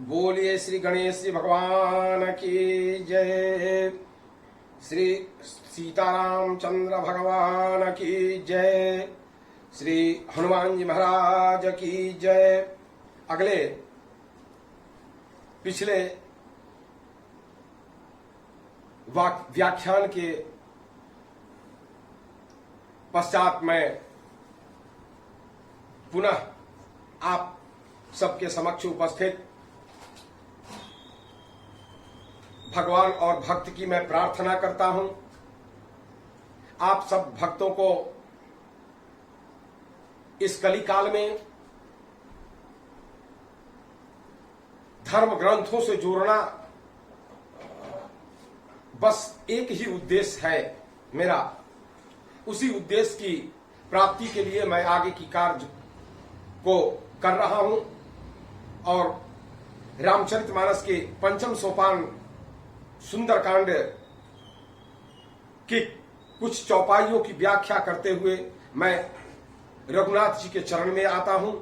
बोलिए श्री गणेश जी भगवान की जय। श्री सीताराम चंद्र भगवान की जय। श्री हनुमान जी महाराज की जय। अगले पिछले व्याख्यान के पश्चात मैं पुनः आप सबके समक्ष उपस्थित भगवान और भक्त की मैं प्रार्थना करता हूं। आप सब भक्तों को इस कलिकाल में धर्म ग्रंथों से जोड़ना बस एक ही उद्देश्य है मेरा। उसी उद्देश्य की प्राप्ति के लिए मैं आगे की कार्य को कर रहा हूं और रामचरितमानस के पंचम सोपान सुंदरकांड की कुछ चौपाइयों की व्याख्या करते हुए मैं रघुनाथ जी के चरण में आता हूं,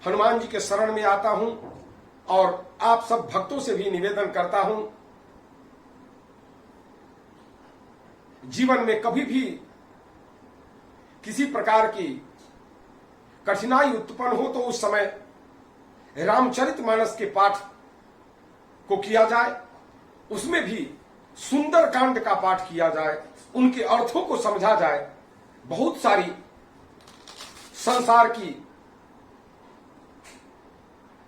हनुमान जी के शरण में आता हूं और आप सब भक्तों से भी निवेदन करता हूं, जीवन में कभी भी किसी प्रकार की कठिनाई उत्पन्न हो तो उस समय रामचरितमानस के पाठ को किया जाए, उसमें भी सुंदरकांड का पाठ किया जाए, उनके अर्थों को समझा जाए। बहुत सारी संसार की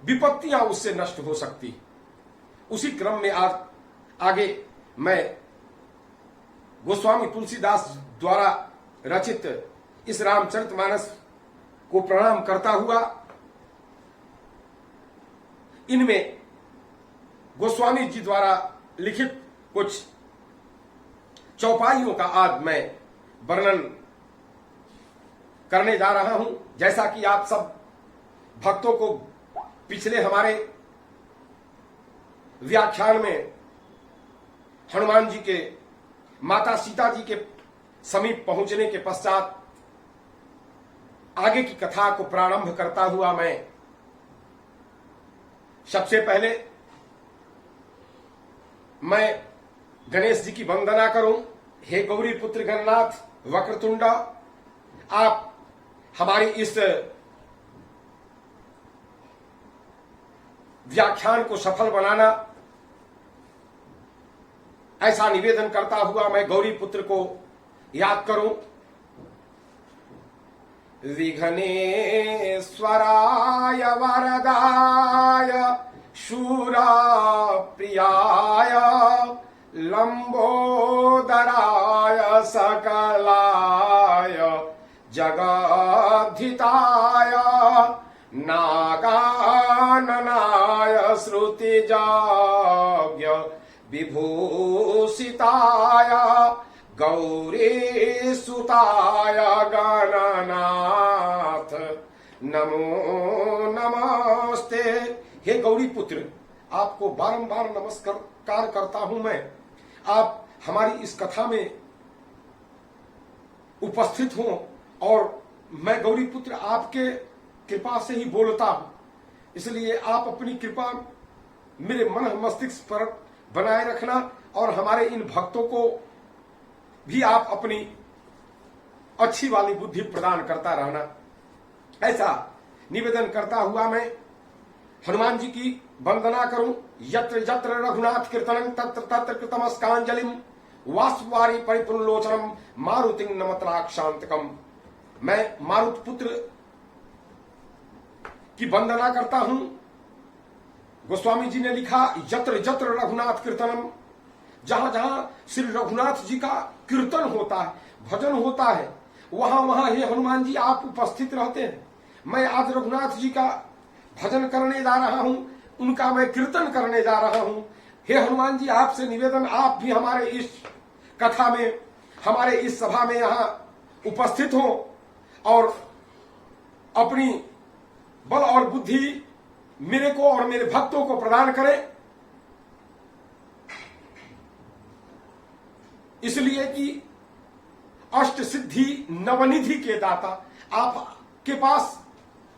विपत्तियां उससे नष्ट हो सकती। उसी क्रम में आज आगे मैं गोस्वामी तुलसीदास द्वारा रचित इस रामचरितमानस को प्रणाम करता हुआ इनमें गोस्वामी जी द्वारा लिखित कुछ चौपाइयों का आज मैं वर्णन करने जा रहा हूं। जैसा कि आप सब भक्तों को पिछले हमारे व्याख्यान में हनुमान जी के माता सीता जी के समीप पहुंचने के पश्चात आगे की कथा को प्रारंभ करता हुआ मैं सबसे पहले मैं गणेश जी की वंदना करूं। हे गौरी पुत्र गणनाथ वक्रतुंड, आप हमारी इस व्याख्यान को सफल बनाना, ऐसा निवेदन करता हुआ मैं गौरी पुत्र को याद करूं। विघ्नेश्वराय वरदाय शूरा प्रियाय लंबोदराय सकलाय जगद्धिताय नागाननाय श्रुतिजाज्ञ विभूषिताय गौरीसुताय गणनाथ नमो नमस्ते। हे गौरी पुत्र, आपको बारंबार नमस्कार करता हूं मैं। आप हमारी इस कथा में उपस्थित हो और मैं गौरी पुत्र आपके कृपा से ही बोलता हूं, इसलिए आप अपनी कृपा मेरे मन मस्तिष्क पर बनाए रखना और हमारे इन भक्तों को भी आप अपनी अच्छी वाली बुद्धि प्रदान करता रहना, ऐसा निवेदन करता हुआ मैं हनुमान जी की वंदना करूं। यत्र यत्र रघुनाथ कीर्तनं तत्र तत्र कृतमस्कांजलिम वासुवारी परिपुल्लोचनम मारुतिं नमत राक्षांतकम। मैं मारुत पुत्र की वंदना करता हूं। गोस्वामी जी ने लिखा यत्र यत्र रघुनाथ कीर्तनम, जहां जहां श्री रघुनाथ जी का कीर्तन होता है, भजन होता है, वहां वहां हे हनुमान जी आप उपस्थित रहते हैं। मैं आज रघुनाथ जी का भजन करने जा रहा हूं, उनका मैं कीर्तन करने जा रहा हूं। हे हनुमान जी, आपसे निवेदन, आप भी हमारे इस कथा में, हमारे इस सभा में यहां उपस्थित हो और अपनी बल और बुद्धि मेरे को और मेरे भक्तों को प्रदान करें, इसलिए कि अष्ट सिद्धि नवनिधि के दाता आपके पास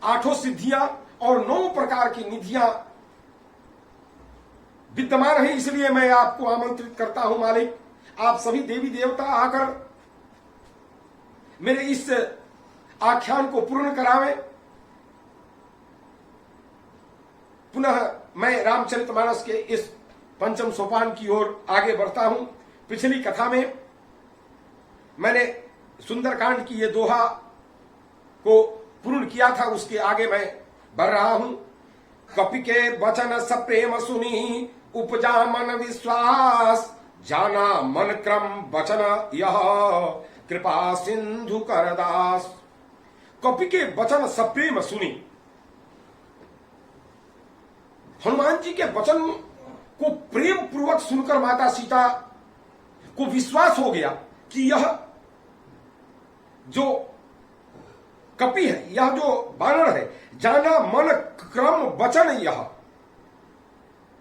आठों सिद्धियां और 9 प्रकार की निधियां विद्यमान है। इसलिए मैं आपको आमंत्रित करता हूं मालिक, आप सभी देवी देवता आकर मेरे इस आख्यान को पूर्ण करावें। पुनः मैं रामचरितमानस के इस पंचम सोपान की ओर आगे बढ़ता हूं। पिछली कथा में मैंने सुंदरकांड की ये दोहा को पूर्ण किया था, उसके आगे मैं बढ़ रहा हूं। कपि के वचन सप्रेम सुनी, उपजा मन विश्वास, जाना मन क्रम वचन यह, कृपा सिंधु करदास। कपि के वचन सप्रेम सुनी, हनुमान जी के वचन को प्रेम पूर्वक सुनकर माता सीता को विश्वास हो गया कि यह जो कपि है, यह जो बानर है, जाना मन क्रम वचन यह,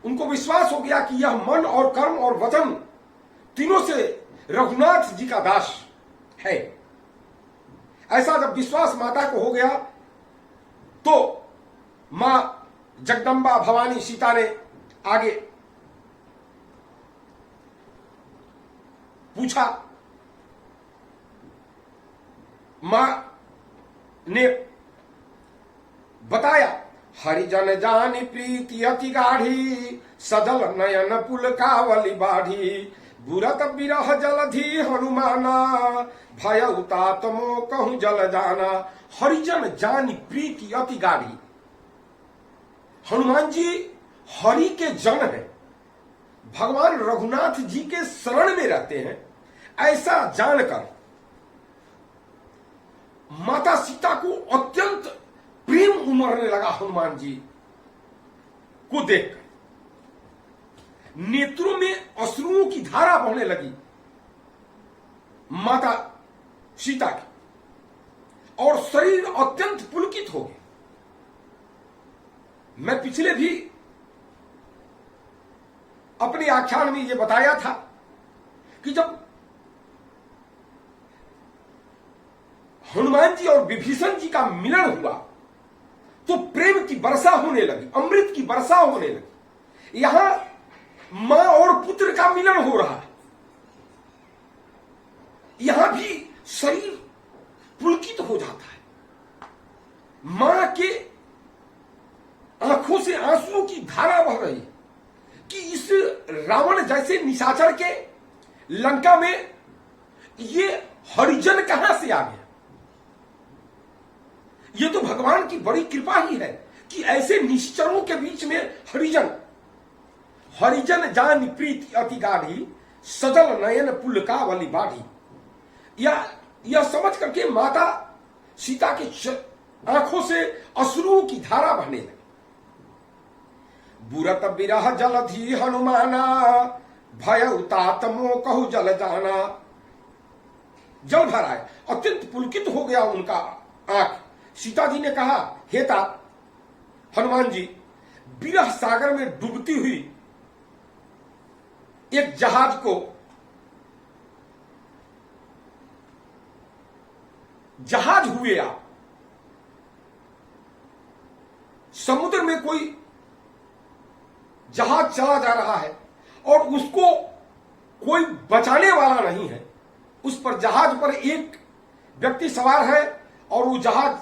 उनको विश्वास हो गया कि यह मन और कर्म और वचन तीनों से रघुनाथ जी का दास है। ऐसा जब विश्वास माता को हो गया तो मां जगदम्बा भवानी सीता ने आगे पूछा। मां ने बताया, हरिजन जानी प्रीति अति गाढ़ी, सजल नयन पुल कावली बाढ़ी, बुरत बिरह जलधि हनुमाना, भय उतात्मो कहूं जल जाना। हरिजन जानी प्रीति अति गाढ़ी, हनुमान जी हरि के जन हैं, भगवान रघुनाथ जी के शरण में रहते हैं। ऐसा जानकर माता सीता को अत्यंत प्रेम उमड़ने लगा हनुमान जी को देखकर। नेत्रों में अश्रुओं की धारा बहने लगी माता सीता की और शरीर अत्यंत पुलकित हो गया। मैं पिछले भी अपने आख्यान में यह बताया था कि जब हनुमान जी और विभीषण जी का मिलन हुआ तो प्रेम की वर्षा होने लगी, अमृत की वर्षा होने लगी। यहां मां और पुत्र का मिलन हो रहा है, यहां भी शरीर पुलकित हो जाता है। मां के आंखों से आंसुओं की धारा बह रही है कि इस रावण जैसे निशाचर के लंका में ये हरिजन कहां से आ गया। ये तो भगवान की बड़ी कृपा ही है कि ऐसे निश्चरों के बीच में हरिजन, हरिजन जान प्रीति अति गाढ़ी, सजल नयन पुल कावली बाढ़ी। यह समझ करके माता सीता की आंखों से अश्रुओं की धारा बहने लगी। बुरत बिरह जलधि हनुमाना, भय उतात्मो कहु जल जाना। जल भरा है, अत्यंत पुलकित हो गया उनका आंख। सीता जी ने कहा, हे तात हनुमान जी, बिरह सागर में डूबती हुई एक जहाज को, जहाज हुए आप, समुद्र में कोई जहाज चला जा रहा है और उसको कोई बचाने वाला नहीं है। उस पर जहाज पर एक व्यक्ति सवार है और वो जहाज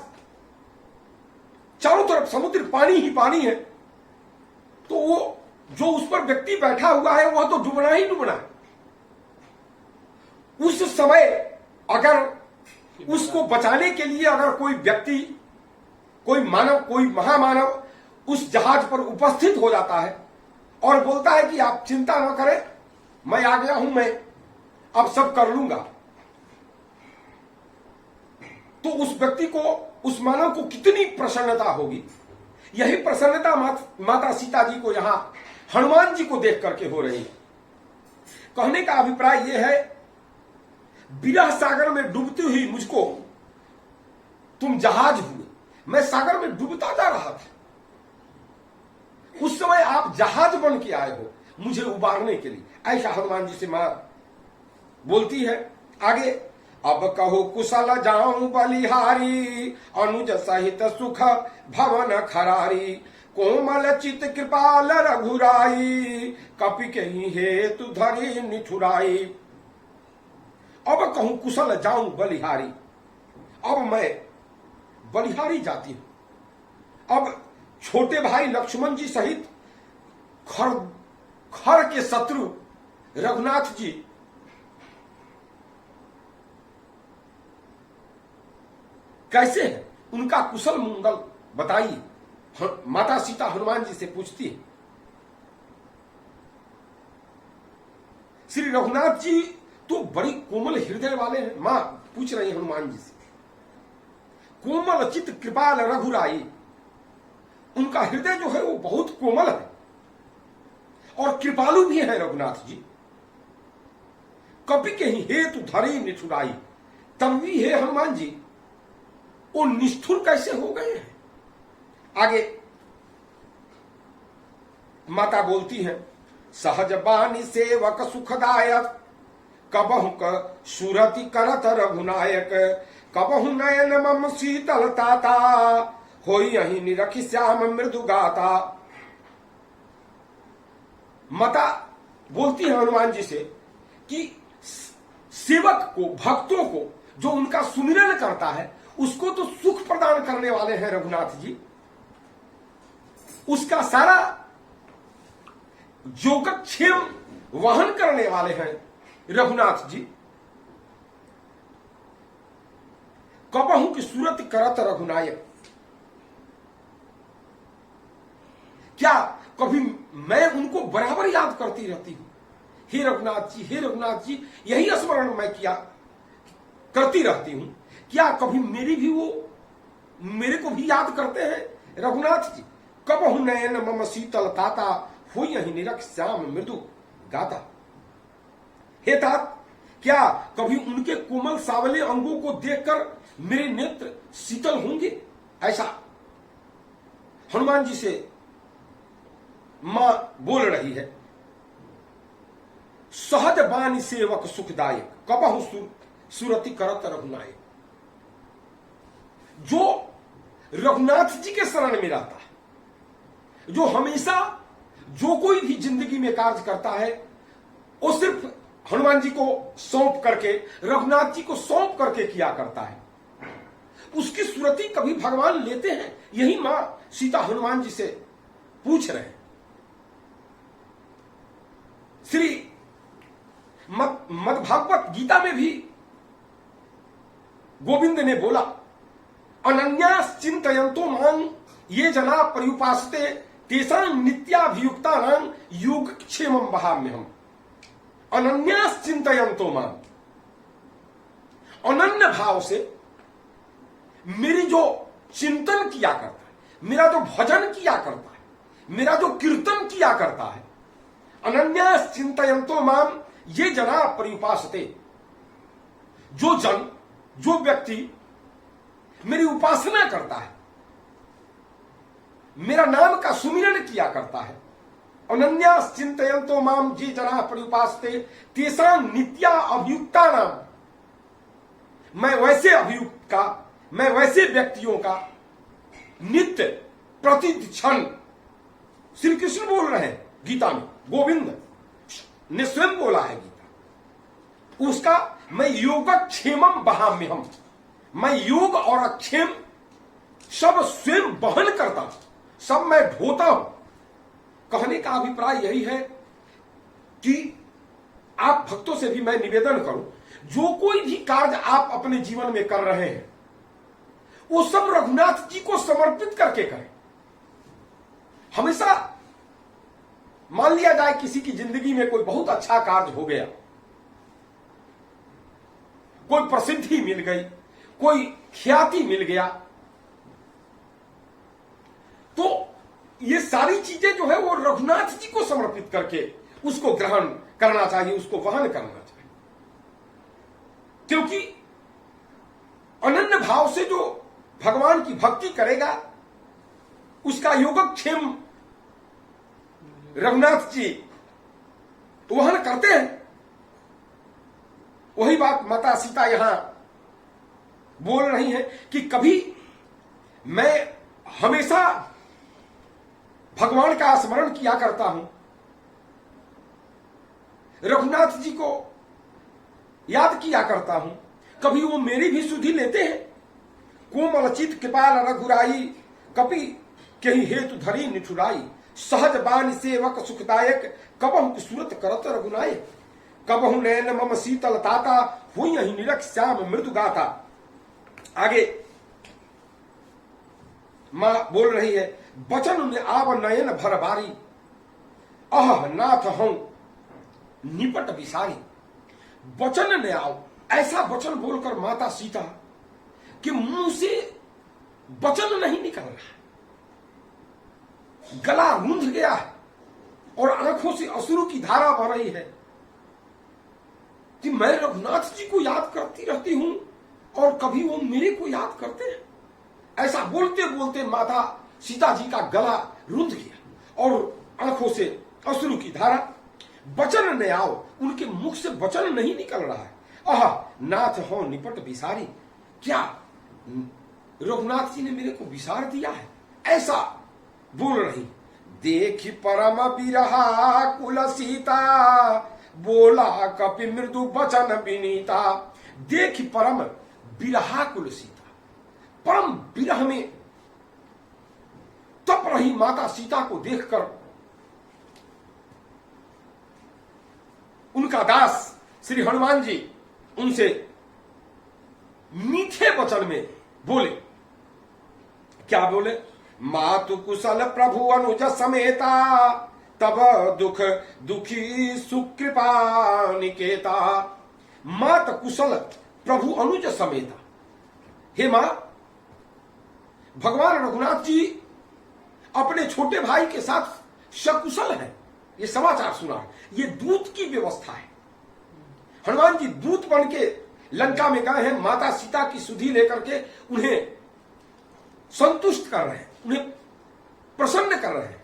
चारों तरफ समुद्र पानी ही पानी है, तो वो जो उस पर व्यक्ति बैठा हुआ है वह तो डूबना ही डूबना है। उस समय अगर उसको बचाने के लिए अगर कोई व्यक्ति, कोई मानव, कोई महामानव उस जहाज पर उपस्थित हो जाता है और बोलता है कि आप चिंता न करें, मैं आ गया हूं, मैं अब सब कर लूंगा, तो उस व्यक्ति को, उस मानव को कितनी प्रसन्नता होगी। यही प्रसन्नता माता सीता जी को यहां हनुमान जी को देख करके हो रही है। कहने का अभिप्राय यह है, बिरह सागर में डूबती हुई मुझको तुम जहाज हुए, मैं सागर में डूबता जा रहा था, उस समय आप जहाज बन के आए हो मुझे उबारने के लिए। ऐसा हनुमान जी से मां बोलती है। आगे अब कहो कुशल जाऊं बलिहारी, अनुज सहित सुख भवन खरारी। कोमल चित कृपाल रघुराई, कपि के हेतु धरी निठुराई। अब कहूं कुशल जाऊं बलिहारी, अब मैं बलिहारी जाती हूं। अब छोटे भाई लक्ष्मण जी सहित खर के शत्रु रघुनाथ जी कैसे है, उनका कुशल मंगल बताइए। माता सीता हनुमान जी से पूछती है। श्री रघुनाथ जी तो बड़ी कोमल हृदय वाले हैं। मां पूछ रही हनुमान जी से, कोमल चित कृपाल रघुराई, उनका हृदय जो है वो बहुत कोमल है और कृपालु भी है रघुनाथ जी। कपि के ही हेतु धरी निठुराई, तब भी है हनुमान जी वो निष्ठुर कैसे हो गए हैं। आगे माता बोलती है, सहज बानी सेवक सुखदायक, कबहु क सुरति करत रघुनायक। कबहु नयन मम शीतल ताता, होई यही निरखि श्याम मृदु गाता। माता बोलती है हनुमान जी से कि सेवक को, भक्तों को जो उनका सुमिरन करता है उसको तो सुख प्रदान करने वाले हैं रघुनाथ जी। उसका सारा योगक्षेम वहन करने वाले हैं रघुनाथ जी। कबहु की सूरत करत रघुनायक, क्या कभी मैं उनको बराबर याद करती रहती हूं, हे रघुनाथ जी, हे रघुनाथ जी, यही स्मरण मैं किया करती रहती हूं। क्या कभी मेरे को भी याद करते हैं रघुनाथ जी। कबहु नयन मम शीतल ताता, हो यही निरख श्याम मृदु गाता। हे तात, क्या कभी उनके कोमल सावले अंगों को देखकर मेरे नेत्र शीतल होंगे। ऐसा हनुमान जी से मां बोल रही है। सहज बानी सेवक सुखदायक, कबहु सुरति करत रघुनायक। जो रघुनाथ जी के शरण में रहता है, जो हमेशा जो कोई भी जिंदगी में कार्य करता है वो सिर्फ हनुमान जी को सौंप करके, रघुनाथ जी को सौंप करके किया करता है, उसकी सुरति कभी भगवान लेते हैं। यही मां सीता हनुमान जी से पूछ रहे हैं। श्री मद्भागवत गीता में भी गोविंद ने बोला, अनन्यास चिंतयन्तो मां ये जना पर्युपासते, तेषां नित्याभियुक्तानां योगक्षेमं वहाम्यहम्। अनन्यास चिंतयन्तो मां, अनन्य भाव से मेरी जो चिंतन किया करता है, मेरा जो भजन किया करता है, मेरा जो कीर्तन किया करता है, अनन्यास चिंतयन्तो मां ये जना पर्युपासते, जो जन, जो व्यक्ति मेरी उपासना करता है, मेरा नाम का सुमिरन किया करता है, अनन्यास चिंतयन्तो माम ये जना पर्युपासते, तेषां नित्या अभियुक्ता नाम, मैं वैसे अभियुक्त का, मैं वैसे व्यक्तियों का नित्य प्रतिक्षण, श्री कृष्ण बोल रहे हैं गीता में, गोविंद ने स्वयं बोला है गीता, उसका मैं योगक्षेमम वहाम्यहम्, मैं योग और अक्षेम सब स्वयं वहन करता हूं, सब मैं ढोता हूं। कहने का अभिप्राय यही है कि आप भक्तों से भी मैं निवेदन करूं, जो कोई भी कार्य आप अपने जीवन में कर रहे हैं वो सब रघुनाथ जी को समर्पित करके करें। हमेशा मान लिया जाए किसी की जिंदगी में कोई बहुत अच्छा कार्य हो गया, कोई प्रसिद्धि मिल गई, कोई ख्याति मिल गया, तो ये सारी चीजें जो है वो रघुनाथ जी को समर्पित करके उसको ग्रहण करना चाहिए, उसको वहन करना चाहिए। क्योंकि अनन्य भाव से जो भगवान की भक्ति करेगा उसका योगक्षेम रघुनाथ जी वहन करते हैं। वही बात माता सीता यहां बोल रही हैं कि कभी मैं हमेशा भगवान का स्मरण किया करता हूं, रघुनाथ जी को याद किया करता हूं, कभी वो मेरी भी सुधि लेते हैं। कोमल चित कृपाल रघुराई, कपि कहीं हेतु धरी निठुराई, सहज बान सेवक सुखदायक, कबहु सूरत करत रघुनायक, कबहु नैन मम शीतल ताता, हुई ही निरख श्याम मृदु गाता। आगे मां बोल रही है, बचन में आव नयन भर बारी, अह नाथ हूं निपट विसारी। वचन ने आओ, ऐसा वचन बोलकर माता सीता कि मुंह से वचन नहीं निकल रहा, गला रूंध गया है और आंखों से अश्रु की धारा बह रही है कि मैं रघुनाथ जी को याद करती रहती हूं और कभी वो मेरे को याद करते हैं। ऐसा बोलते बोलते माता सीता जी का गला रूंध गया और आंखों से अश्रु की धारा। वचन ने आओ, उनके मुख से वचन नहीं निकल रहा है। आह नाथ हो निपट विसारी, क्या रघुनाथ जी ने मेरे को विसार दिया है, ऐसा बोल रही। देखी परम बिरहा कुल सीता, बोला कपि मृदु वचन विनीता। देखी परम बिरहा कुल सीता, परम बिरह में तप रही माता सीता को देखकर उनका दास श्री हनुमान जी उनसे मीठे वचन में बोले। क्या बोले? मातु कुशल प्रभु अनुज समेता, तब दुख दुखी सुकृपा निकेता। मात कुशल प्रभु अनुज समेता, हे मां, भगवान रघुनाथ जी अपने छोटे भाई के साथ सकुशल है, ये समाचार सुना। ये दूत की व्यवस्था है। हनुमान जी दूत बन के लंका में गए हैं, माता सीता की सुधि लेकर के उन्हें संतुष्ट कर रहे हैं, उन्हें प्रसन्न कर रहे हैं।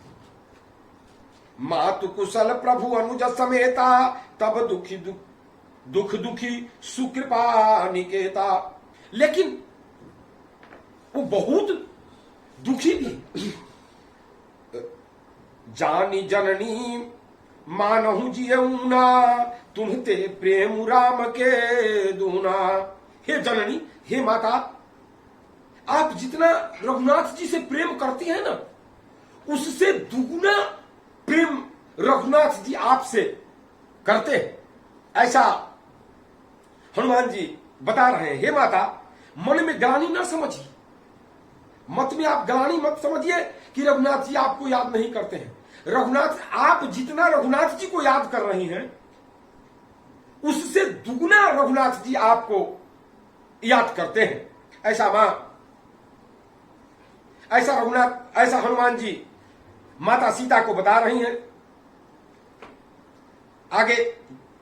मातु कुशल प्रभु अनुज समेता, तब दुख दुखी सुकृपा निकेता। लेकिन वो बहुत दुखी भी। जानी जननी मानहु जियऊना, तुम्हते प्रेम राम के दूना। हे जननी, हे माता, आप जितना रघुनाथ जी से प्रेम करती हैं ना, उससे दुगुना प्रेम रघुनाथ जी आपसे करते हैं, ऐसा हनुमान जी बता रहे हैं। हे माता, मन में ग्लानि ना समझिए, मत में आप ग्लानि मत समझिए कि रघुनाथ जी आपको याद नहीं करते हैं। रघुनाथ, आप जितना रघुनाथ जी को याद कर रही हैं, उससे दुगुना रघुनाथ जी आपको याद करते हैं। ऐसा मां, ऐसा रघुनाथ, ऐसा हनुमान जी माता सीता को बता रही हैं। आगे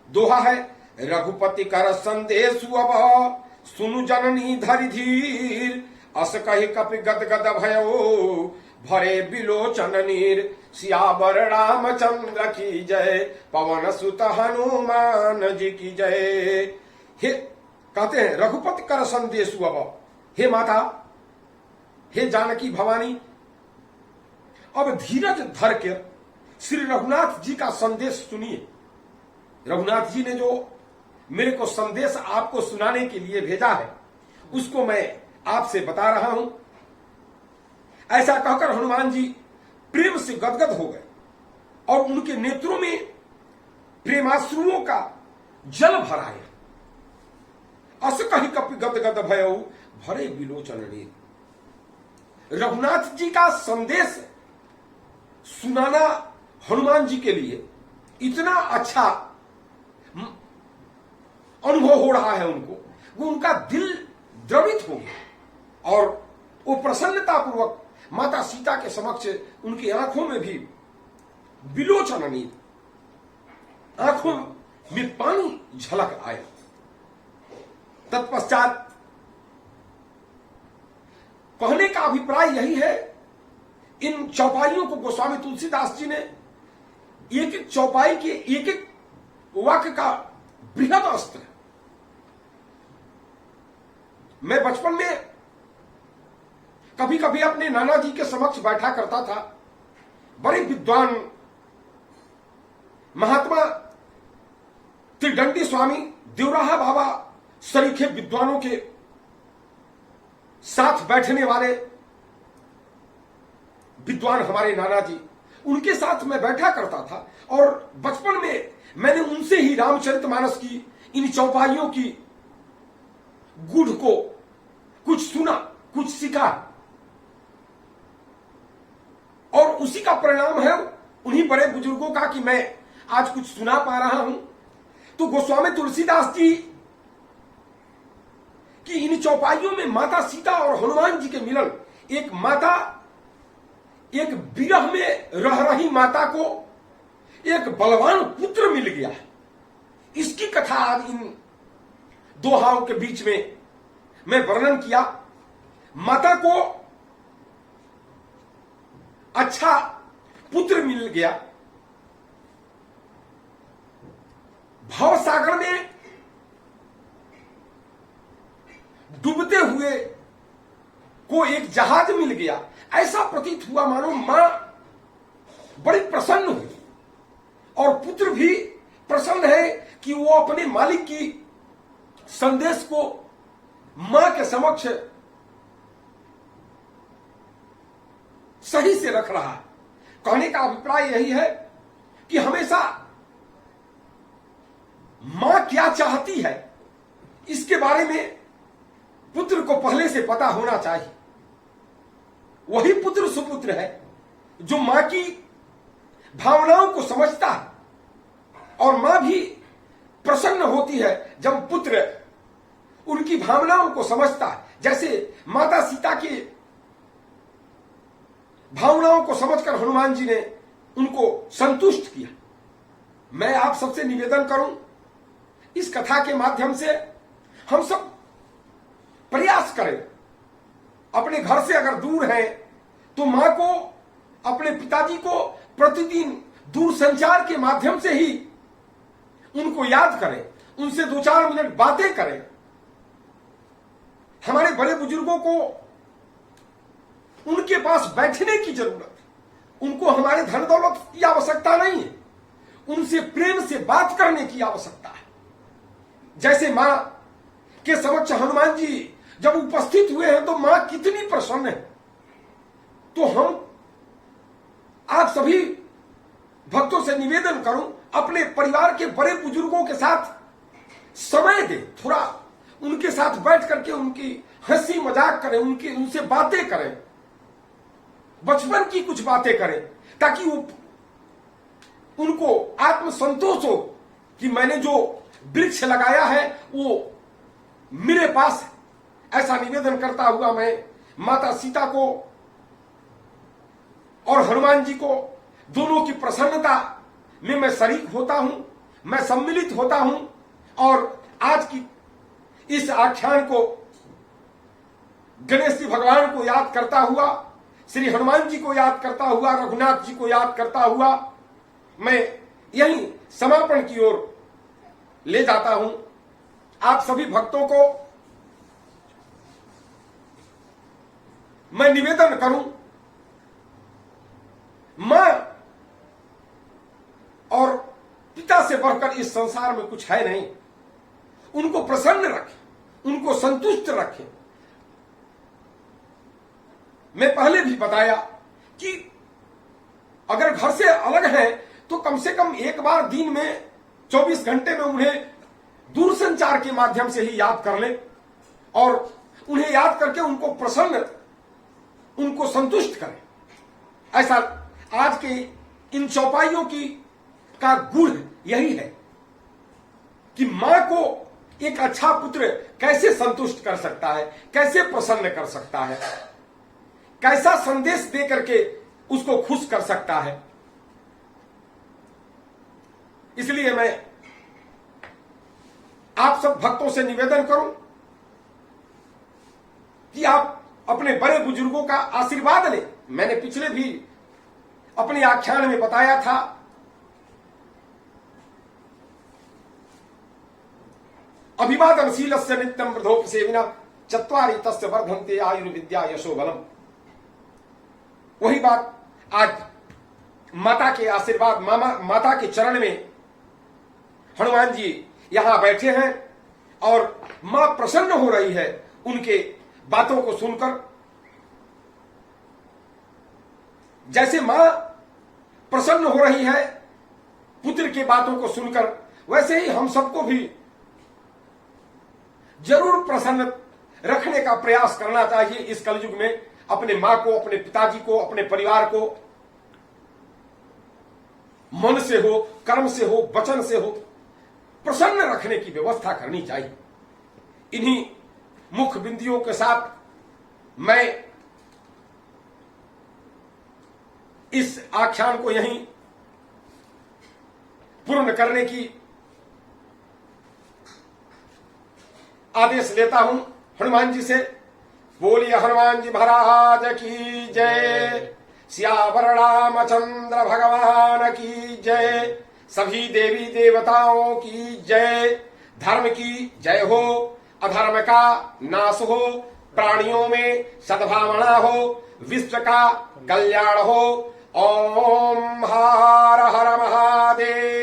दोहा है, रघुपति कर संदेश अब, सुनु जननी धरि धीर, अस कहि कपि गद गद भयो, भरे बिलोचन नीर। सियावर रामचंद्र की जय, पवन सुत हनुमान जी की जय। हे, कहते हैं रघुपति कर संदेश अब, हे माता, हे जानकी भवानी, अब धीरज धर के श्री रघुनाथ जी का संदेश सुनिए। रघुनाथ जी ने जो मेरे को संदेश आपको सुनाने के लिए भेजा है, उसको मैं आपसे बता रहा हूं। ऐसा कहकर हनुमान जी प्रेम से गदगद हो गए और उनके नेत्रों में प्रेमाश्रुओं का जल भर आया। अस कहि कपि गद गद भयउ, भरे बिलोचन नीर। रघुनाथ जी का संदेश सुनाना हनुमान जी के लिए इतना अच्छा अनुभव हो रहा है उनको, वो उनका दिल द्रवित हो गया और वो प्रसन्नतापूर्वक माता सीता के समक्ष उनकी आंखों में भी बिलोचन नीर, आंखों में पानी झलक आया। तत्पश्चात कहने का अभिप्राय यही है, इन चौपाइयों को गोस्वामी तुलसीदास जी ने एक एक चौपाई के एक एक वाक्य का बृहद अस्त्र मैं बचपन में कभी कभी अपने नाना जी के समक्ष बैठा करता था। बड़े विद्वान महात्मा त्रिदंडी स्वामी देवराहा बाबा सरीखे विद्वानों के साथ बैठने वाले विद्वान हमारे नाना जी, उनके साथ मैं बैठा करता था। और बचपन में मैंने उनसे ही रामचरितमानस की इन चौपाइयों की गूढ़ को कुछ सुना, कुछ सीखा, और उसी का परिणाम है उन्हीं बड़े बुजुर्गों का कि मैं आज कुछ सुना पा रहा हूं। तो गोस्वामी तुलसीदास जी कि इन चौपाइयों में माता सीता और हनुमान जी के मिलन, एक माता एक विरह में रह रही माता को एक बलवान पुत्र मिल गया है, इसकी कथा आज इन दोहाओं के बीच में मैं वर्णन किया। माता को अच्छा पुत्र मिल गया, भवसागर में डूबते हुए को एक जहाज मिल गया। ऐसा प्रतीत हुआ मानो मां बड़ी प्रसन्न हुई और पुत्र भी प्रसन्न है कि वो अपने मालिक की संदेश को मां के समक्ष सही से रख रहा है। कहने का अभिप्राय यही है कि हमेशा मां क्या चाहती है इसके बारे में पुत्र को पहले से पता होना चाहिए। वही पुत्र सुपुत्र है जो मां की भावनाओं को समझता है, और मां भी प्रसन्न होती है जब पुत्र उनकी भावनाओं को समझता है। जैसे माता सीता की भावनाओं को समझकर हनुमान जी ने उनको संतुष्ट किया। मैं आप सबसे निवेदन करूं, इस कथा के माध्यम से हम सब प्रयास करें, अपने घर से अगर दूर है तो मां को, अपने पिताजी को प्रतिदिन दूरसंचार के माध्यम से ही उनको याद करें, उनसे 2-4 मिनट बातें करें। हमारे बड़े बुजुर्गों को उनके पास बैठने की जरूरत है, उनको हमारे धन दौलत की आवश्यकता नहीं है, उनसे प्रेम से बात करने की आवश्यकता है। जैसे मां के समक्ष हनुमान जी जब उपस्थित हुए हैं तो मां कितनी प्रसन्न है। तो हम आप सभी भक्तों से निवेदन करूं, अपने परिवार के बड़े बुजुर्गों के साथ समय दें, थोड़ा उनके साथ बैठ करके उनकी हंसी मजाक करें, उनसे बातें करें, बचपन की कुछ बातें करें, ताकि वो उनको आत्मसंतोष हो कि मैंने जो वृक्ष लगाया है वो मेरे पास है। ऐसा निवेदन करता हुआ मैं माता सीता को और हनुमान जी को दोनों की प्रसन्नता में मैं शरीक होता हूं, मैं सम्मिलित होता हूं। और आज की इस आख्यान को गणेश जी भगवान को याद करता हुआ, श्री हनुमान जी को याद करता हुआ, रघुनाथ जी को याद करता हुआ मैं यही समापन की ओर ले जाता हूं। आप सभी भक्तों को मैं निवेदन करूं, मां और पिता से बढ़कर इस संसार में कुछ है नहीं। उनको प्रसन्न रखें, उनको संतुष्ट रखें। मैं पहले भी बताया कि अगर घर से अलग है तो कम से कम एक बार दिन में 24 घंटे में उन्हें दूरसंचार के माध्यम से ही याद कर लें, और उन्हें याद करके उनको प्रसन्न, उनको संतुष्ट करें। ऐसा आज के इन चौपाइयों की का गुण यही है कि मां को एक अच्छा पुत्र कैसे संतुष्ट कर सकता है, कैसे प्रसन्न कर सकता है, कैसा संदेश दे करके उसको खुश कर सकता है। इसलिए मैं आप सब भक्तों से निवेदन करूं कि आप अपने बड़े बुजुर्गों का आशीर्वाद लें। मैंने पिछले भी अपने आख्यान में बताया था, अभिवादनशीलस्य नित्यं वृद्धोपसेविनः चत्वारि तस्य वर्धन्ते आयुर्विद्या यशो बलम। वही बात आज माता के आशीर्वाद, माता के चरण में हनुमान जी यहां बैठे हैं और मां प्रसन्न हो रही है उनके बातों को सुनकर। जैसे मां प्रसन्न हो रही है पुत्र की बातों को सुनकर, वैसे ही हम सबको भी जरूर प्रसन्न रखने का प्रयास करना चाहिए इस कलयुग में। अपने मां को, अपने पिताजी को, अपने परिवार को मन से हो, कर्म से हो, वचन से हो प्रसन्न रखने की व्यवस्था करनी चाहिए। इन्हीं मुख्य बिंदुओं के साथ मैं इस आख्यान को यहीं पूर्ण करने की आदेश लेता हूं हनुमान जी से। बोलिए हनुमान जी महाराज की जय, सियावर रामचंद्र भगवान की जय, सभी देवी देवताओं की जय। धर्म की जय हो, अधर्म का नाश हो, प्राणियों में सद्भावना हो, विश्व का कल्याण हो। ओम हर हर महादेव।